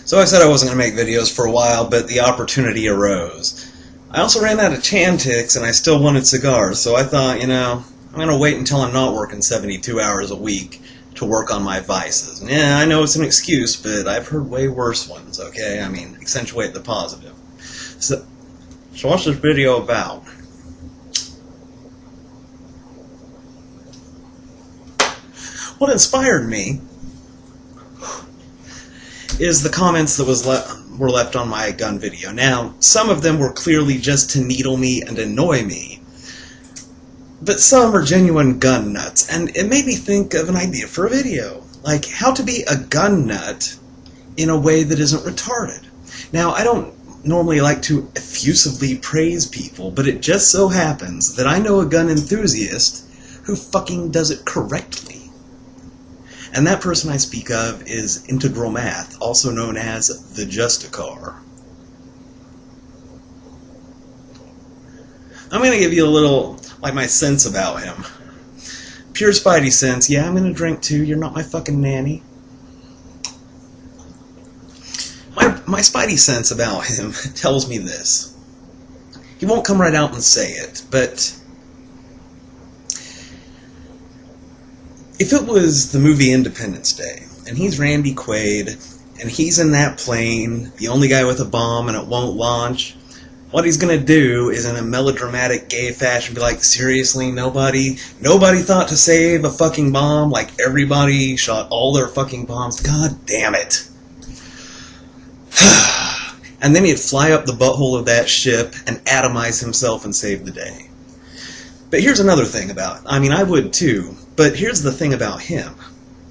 So I said I wasn't going to make videos for a while, but the opportunity arose. I also ran out of Chantix, and I still wanted cigars, so I thought, I'm going to wait until I'm not working 72 hours a week to work on my vices. And yeah, I know it's an excuse, but I've heard way worse ones, okay? I mean, accentuate the positive. So what's this video about? What inspired me is the comments that were left on my gun video. Now, some of them were clearly just to needle me and annoy me, but some are genuine gun nuts, and it made me think of an idea for a video, like how to be a gun nut in a way that isn't retarded. Now, I don't normally like to effusively praise people, but it just so happens that I know a gun enthusiast who fucking does it correctly. And that person I speak of is Integral Math, also known as the Justicar. I'm going to give you a little, like, my sense about him. Pure Spidey sense. Yeah, I'm going to drink too. You're not my fucking nanny. My Spidey sense about him tells me this. He won't come right out and say it, but if it was the movie Independence Day, and he's Randy Quaid, and he's in that plane, the only guy with a bomb, and it won't launch, what he's gonna do is, in a melodramatic gay fashion, be like, seriously, nobody thought to save a fucking bomb, like everybody shot all their fucking bombs, god damn it. And then he'd fly up the butthole of that ship and atomize himself and save the day. But here's another thing about it. I mean, I would too, but here's the thing about him.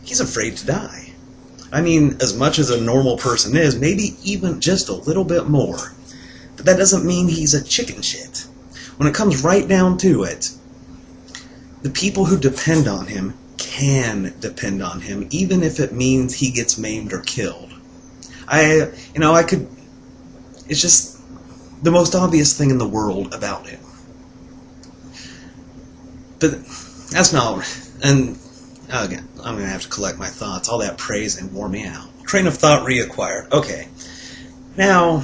He's afraid to die. I mean, as much as a normal person is, maybe even just a little bit more. But that doesn't mean he's a chicken shit. When it comes right down to it, the people who depend on him can depend on him, even if it means he gets maimed or killed. It's just the most obvious thing in the world about him. But that's not, and again, I'm going to have to collect my thoughts. All that praising wore me out. Train of thought reacquired. Okay. Now,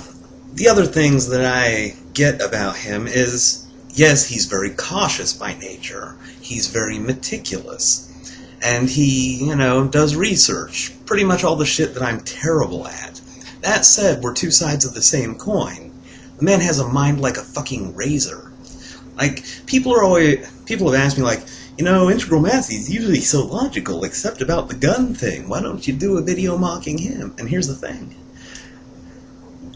the other things that I get about him is, yes, he's very cautious by nature. He's very meticulous. And he, does research. Pretty much all the shit that I'm terrible at. That said, we're two sides of the same coin. The man has a mind like a fucking razor. Like, people have asked me, like, Integral Math is usually so logical, except about the gun thing. Why don't you do a video mocking him? And here's the thing.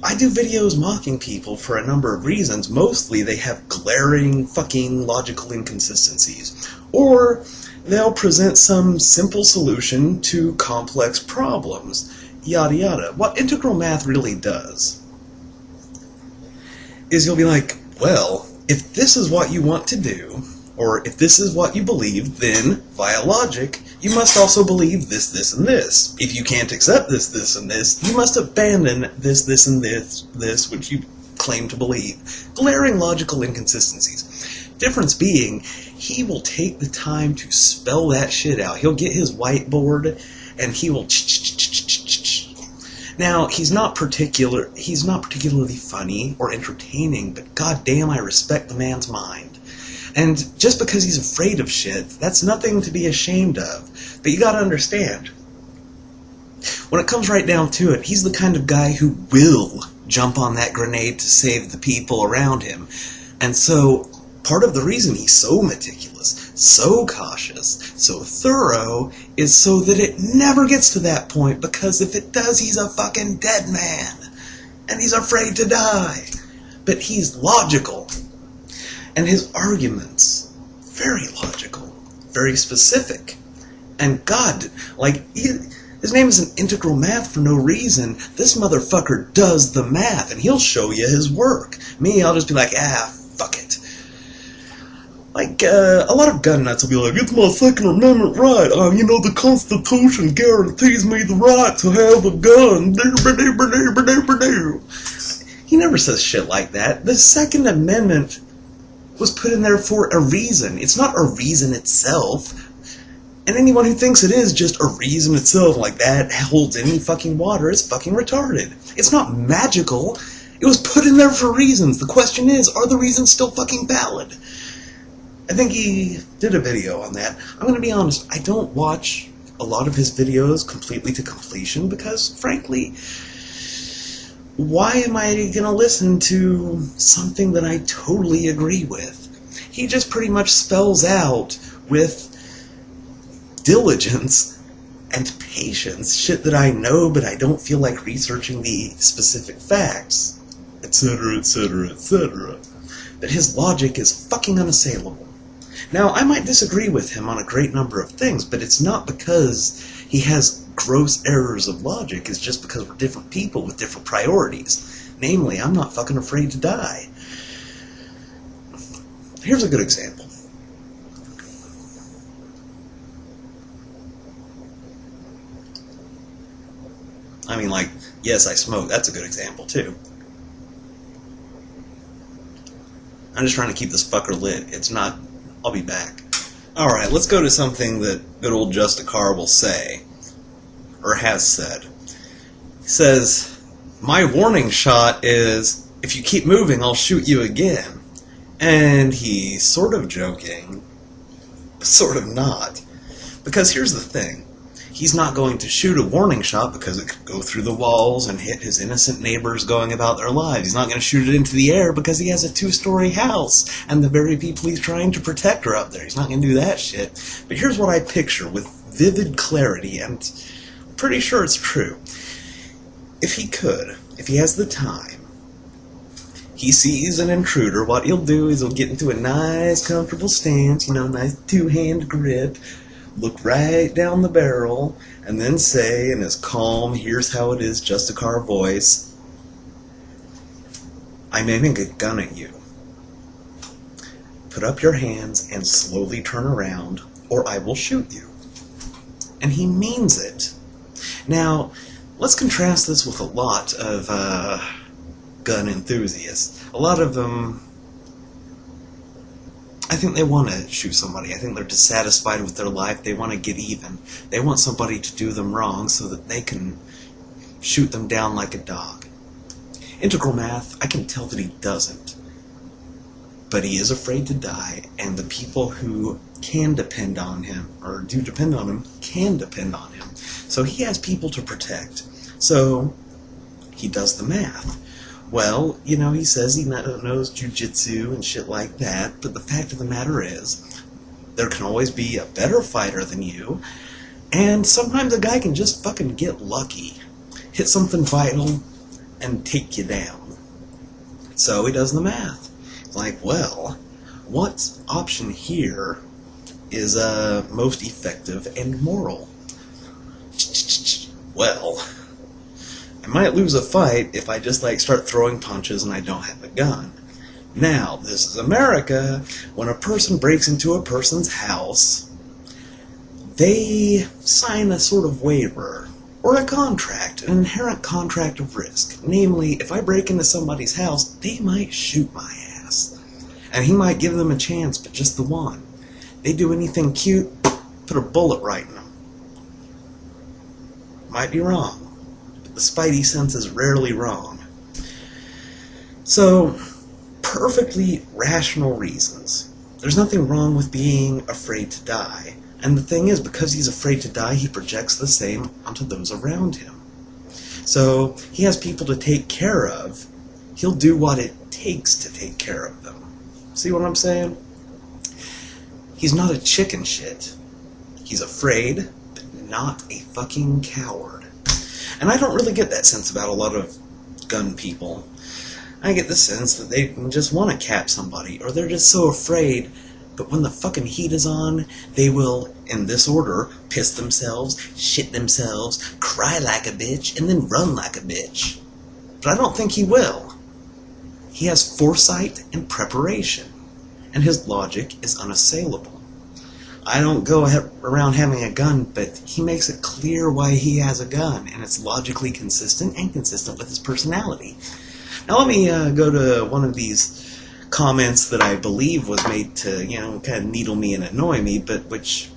I do videos mocking people for a number of reasons. Mostly they have glaring fucking logical inconsistencies. Or they'll present some simple solution to complex problems. Yada yada. What Integral Math really does is you'll be like, well, if this is what you want to do, or if this is what you believe, then, via logic, you must also believe this, this, and this. If you can't accept this, this, and this, you must abandon this, this, and this, which you claim to believe. Glaring logical inconsistencies. Difference being, he will take the time to spell that shit out. He'll get his whiteboard, and he will Now, he's not particularly funny or entertaining, but goddamn, I respect the man's mind. And just because he's afraid of shit, that's nothing to be ashamed of. But you gotta understand, when it comes right down to it, he's the kind of guy who will jump on that grenade to save the people around him. And so, part of the reason he's so meticulous, so cautious, so thorough, is so that it never gets to that point, because if it does, he's a fucking dead man. And he's afraid to die. But he's logical. And his arguments, very logical, very specific. And God, his name isn't Integral Math for no reason. This motherfucker does the math, and he'll show you his work. Me, I'll just be like, fuck it. Like, a lot of gun nuts will be like, it's my Second Amendment right. The Constitution guarantees me the right to have a gun. He never says shit like that. The Second Amendment was put in there for a reason. It's not a reason itself. And anyone who thinks it is just a reason itself, like that holds any fucking water, is fucking retarded. It's not magical. It was put in there for reasons. The question is, are the reasons still fucking valid? I think he did a video on that. I'm going to be honest, I don't watch a lot of his videos completely to completion because, frankly, why am I going to listen to something that I totally agree with? He just pretty much spells out with diligence and patience shit that I know, but I don't feel like researching the specific facts, etc., etc., etc. But his logic is fucking unassailable. Now, I might disagree with him on a great number of things, but it's not because he has gross errors of logic. It's just because we're different people with different priorities. Namely, I'm not fucking afraid to die. Here's a good example. I mean, like, yes, I smoke. That's a good example, too. I'm just trying to keep this fucker lit. It's not... I'll be back. Alright, let's go to something that good old Justicar will say. Or has said. He says, my warning shot is, if you keep moving, I'll shoot you again. And he's sort of joking, sort of not. Because here's the thing. He's not going to shoot a warning shot because it could go through the walls and hit his innocent neighbors going about their lives. He's not going to shoot it into the air because he has a 2-story house and the very people he's trying to protect are up there. He's not going to do that shit. But here's what I picture with vivid clarity, and I'm pretty sure it's true. If he could, if he has the time, he sees an intruder, what he'll do is he'll get into a nice, comfortable stance, you know, nice 2-hand grip, look right down the barrel, and then say in his calm, here's how it is, Justicar voice, I'm aiming a gun at you. Put up your hands and slowly turn around, or I will shoot you. And he means it. Now, let's contrast this with a lot of gun enthusiasts. A lot of them, I think they want to shoot somebody. I think they're dissatisfied with their life. They want to get even. They want somebody to do them wrong so that they can shoot them down like a dog. Integral math, I can tell that he doesn't. But he is afraid to die, and the people who can depend on him, or do depend on him, can depend on him. So he has people to protect. So he does the math. Well, you know, he says he knows jujitsu and shit like that, but the fact of the matter is, there can always be a better fighter than you, and sometimes a guy can just fucking get lucky, hit something vital, and take you down. So he does the math. It's like, well, what option here is most effective and moral? Well, I might lose a fight if I just start throwing punches and I don't have a gun. Now, this is America. When a person breaks into a person's house, they sign a sort of waiver, or a contract, an inherent contract of risk. Namely, if I break into somebody's house, they might shoot my ass. And he might give them a chance, but just the one. They do anything cute, put a bullet right in them. Might be wrong. The spidey sense is rarely wrong. So, perfectly rational reasons. There's nothing wrong with being afraid to die. And the thing is, because he's afraid to die, he projects the same onto those around him. So, he has people to take care of. He'll do what it takes to take care of them. See what I'm saying? He's not a chicken shit. He's afraid, but not a fucking coward. And I don't really get that sense about a lot of gun people. I get the sense that they just want to cap somebody, or they're just so afraid, but when the fucking heat is on, they will, in this order, piss themselves, shit themselves, cry like a bitch, and then run like a bitch. But I don't think he will. He has foresight and preparation, and his logic is unassailable. I don't go around having a gun, but he makes it clear why he has a gun, and it's logically consistent and consistent with his personality. Now let me go to one of these comments that I believe was made to, kind of needle me and annoy me, but which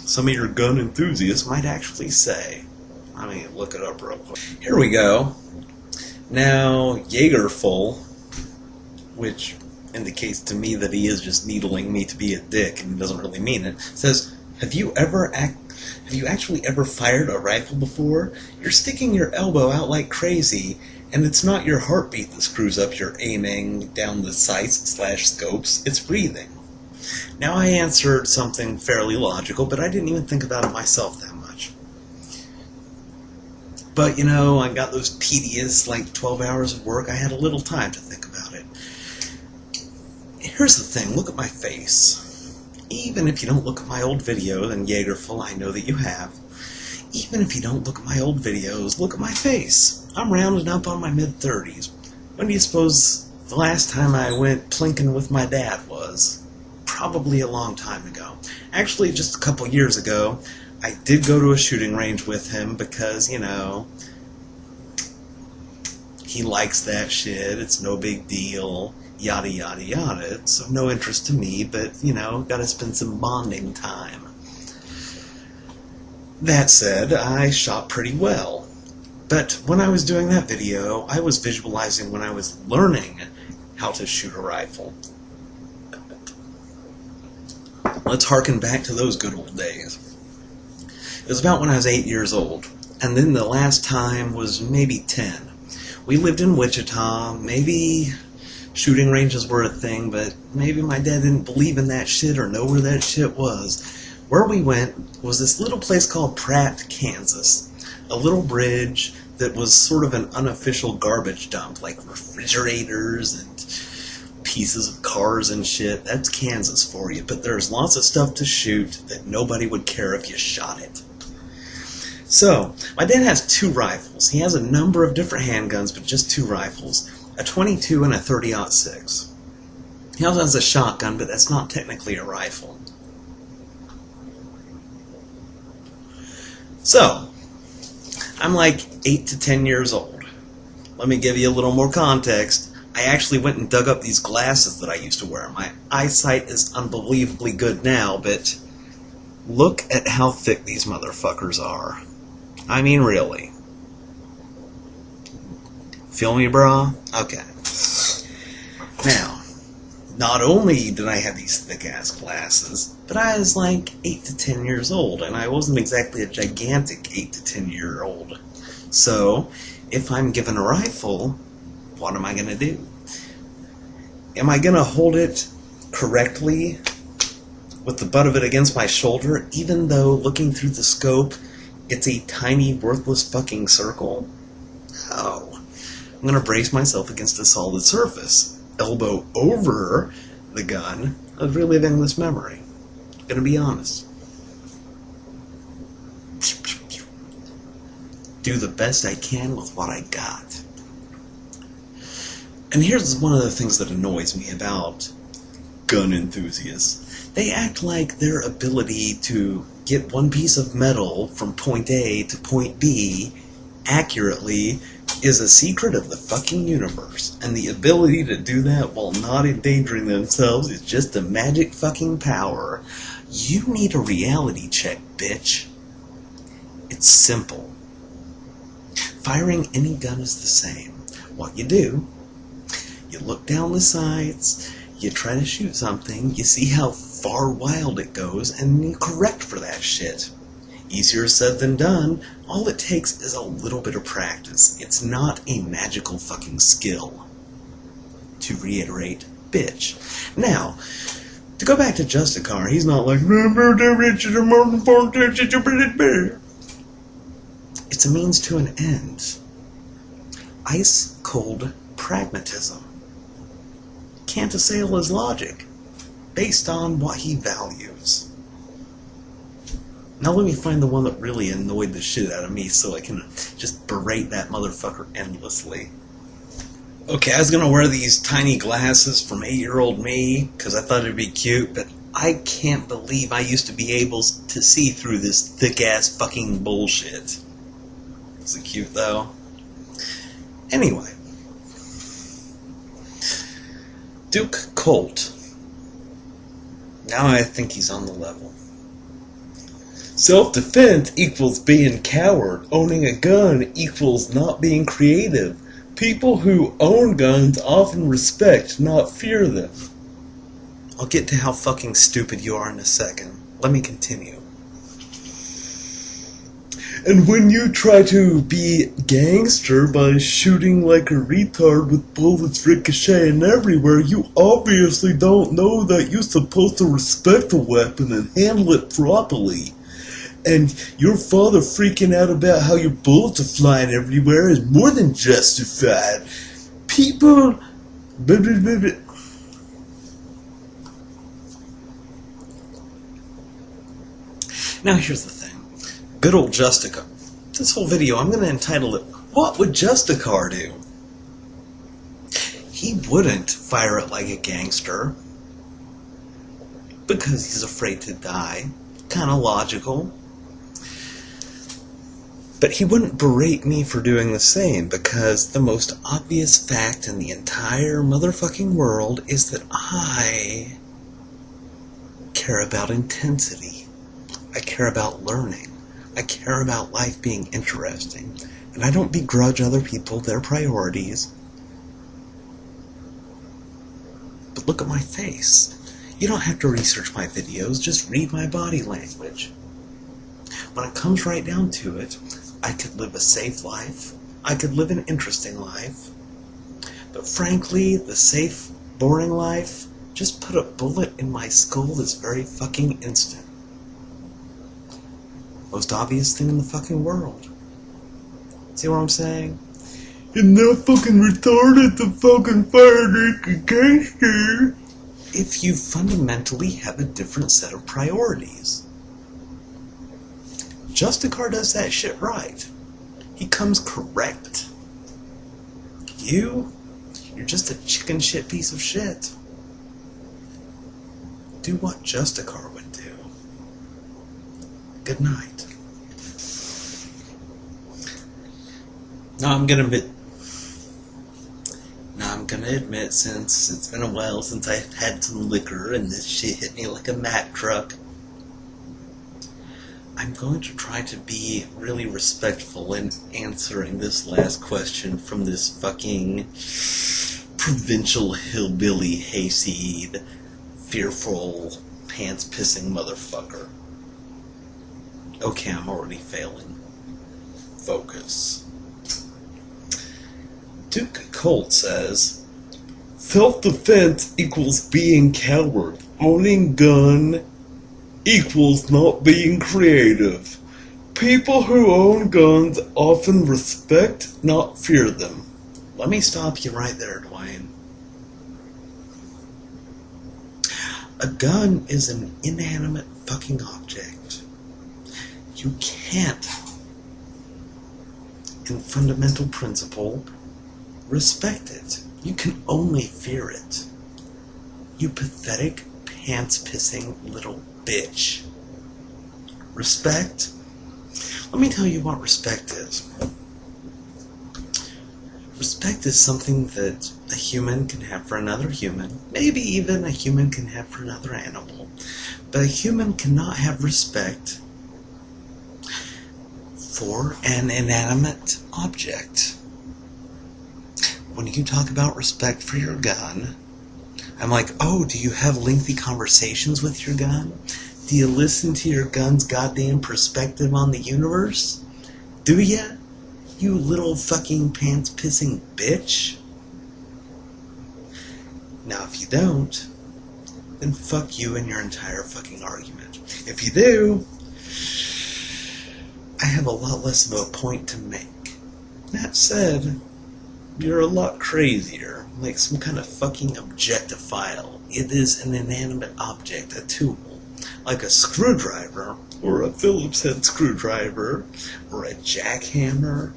some of your gun enthusiasts might actually say. I mean, look it up real quick. Here we go. Now, Jaegerful, which indicates to me that he is just needling me to be a dick and he doesn't really mean it, says, Have you actually ever fired a rifle before? You're sticking your elbow out like crazy, and it's not your heartbeat that screws up your aiming down the sights/scopes, it's breathing. Now I answered something fairly logical, but I didn't even think about it myself that much. But, you know, I got those tedious, 12 hours of work, I had a little time to think about it. Here's the thing, look at my face. Even if you don't look at my old videos, and Jaegerful, I know that you have, even if you don't look at my old videos, look at my face. I'm rounding up on my mid-30s. When do you suppose the last time I went plinking with my dad was? Probably a long time ago. Actually, just a couple years ago, I did go to a shooting range with him because, you know, he likes that shit, it's no big deal. Yada yada yada. It's of no interest to me, but, you know, gotta spend some bonding time. That said, I shot pretty well. But when I was doing that video, I was visualizing when I was learning how to shoot a rifle. Let's harken back to those good old days. It was about when I was 8 years old, and then the last time was maybe 10. We lived in Wichita, maybe shooting ranges were a thing, but maybe my dad didn't believe in that shit or know where that shit was. Where we went was this little place called Pratt, Kansas. A little bridge that was sort of an unofficial garbage dump, like refrigerators and pieces of cars and shit. That's Kansas for you, but there's lots of stuff to shoot that nobody would care if you shot it. So, my dad has 2 rifles. He has a number of different handguns, but just 2 rifles. A .22 and a .30-06. He also has a shotgun, but that's not technically a rifle. So, I'm like 8 to 10 years old. Let me give you a little more context. I actually went and dug up these glasses that I used to wear. My eyesight is unbelievably good now, but look at how thick these motherfuckers are. I mean, really. Feel me, brah? Okay. Now, not only did I have these thick-ass glasses, but I was like 8 to 10 years old, and I wasn't exactly a gigantic 8 to 10-year-old. So, if I'm given a rifle, what am I going to do? Am I going to hold it correctly with the butt of it against my shoulder, even though looking through the scope, it's a tiny, worthless fucking circle? Oh. I'm going to brace myself against a solid surface, elbow over the gun of reliving this memory. Gonna be honest. Do the best I can with what I got. And here's one of the things that annoys me about gun enthusiasts. They act like their ability to get one piece of metal from point A to point B accurately is a secret of the fucking universe, and the ability to do that while not endangering themselves is just a magic fucking power. You need a reality check, bitch. It's simple. Firing any gun is the same. What you do, you look down the sights, you try to shoot something, you see how far wild it goes, and you correct for that shit. Easier said than done. All it takes is a little bit of practice. It's not a magical fucking skill. To reiterate, bitch. Now, to go back to Justicar, he's not like, it's a means to an end. Ice-cold pragmatism. Can't assail his logic, based on what he values. Now let me find the one that really annoyed the shit out of me so I can just berate that motherfucker endlessly. Okay, I was gonna wear these tiny glasses from 8-year-old me because I thought it'd be cute, but I can't believe I used to be able to see through this thick-ass fucking bullshit. Is it cute, though? Anyway. Duke Colt. Now I think he's on the level. Self-defense equals being coward. Owning a gun equals not being creative. People who own guns often respect, not fear them. I'll get to how fucking stupid you are in a second. Let me continue. And when you try to be gangster by shooting like a retard with bullets ricocheting everywhere, you obviously don't know that you're supposed to respect a weapon and handle it properly. And your father freaking out about how your bullets are flying everywhere is more than justified. People... Now here's the thing. Good old Justicar. This whole video, I'm going to entitle it, What Would Justicar Do? He wouldn't fire it like a gangster. Because he's afraid to die. Kind of logical. But he wouldn't berate me for doing the same, because the most obvious fact in the entire motherfucking world is that I care about intensity. I care about learning. I care about life being interesting. And I don't begrudge other people their priorities. But look at my face. You don't have to research my videos, just read my body language. When it comes right down to it, I could live a safe life. I could live an interesting life. But frankly, the safe, boring life, just put a bullet in my skull this very fucking instant. Most obvious thing in the fucking world. See what I'm saying? You're not fucking retarded to fucking fire like a gangster. If you fundamentally have a different set of priorities. Justicar does that shit right. He comes correct. You're just a chicken shit piece of shit. Do what Justicar would do. Good night. Now I'm gonna admit, since it's been a while since I've had some liquor and this shit hit me like a Mack truck, I'm going to try to be really respectful in answering this last question from this fucking provincial hillbilly hayseed, fearful, pants-pissing motherfucker. Okay, I'm already failing. Focus. Duke Colt says, self-defense equals being coward. Owning gun equals not being creative. People who own guns often respect, not fear them. Let me stop you right there, Dwayne. A gun is an inanimate fucking object. You can't, in fundamental principle, respect it. You can only fear it. You pathetic, pants-pissing little bitch. Respect? Let me tell you what respect is. Respect is something that a human can have for another human. Maybe even a human can have for another animal. But a human cannot have respect for an inanimate object. When you talk about respect for your gun, I'm like, oh, do you have lengthy conversations with your gun? Do you listen to your gun's goddamn perspective on the universe? Do ya? You little fucking pants-pissing bitch? Now, if you don't, then fuck you and your entire fucking argument. If you do, I have a lot less of a point to make. That said, you're a lot crazier, like some kind of fucking objectophile. It is an inanimate object, a tool, like a screwdriver, or a Phillips head screwdriver, or a jackhammer,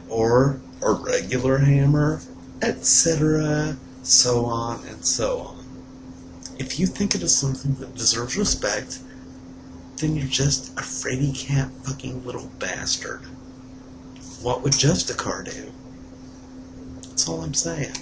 or a regular hammer, etc., so on and so on. If you think it is something that deserves respect, then you're just a fraidy cat fucking little bastard. What would Justicar do? That's all I'm saying.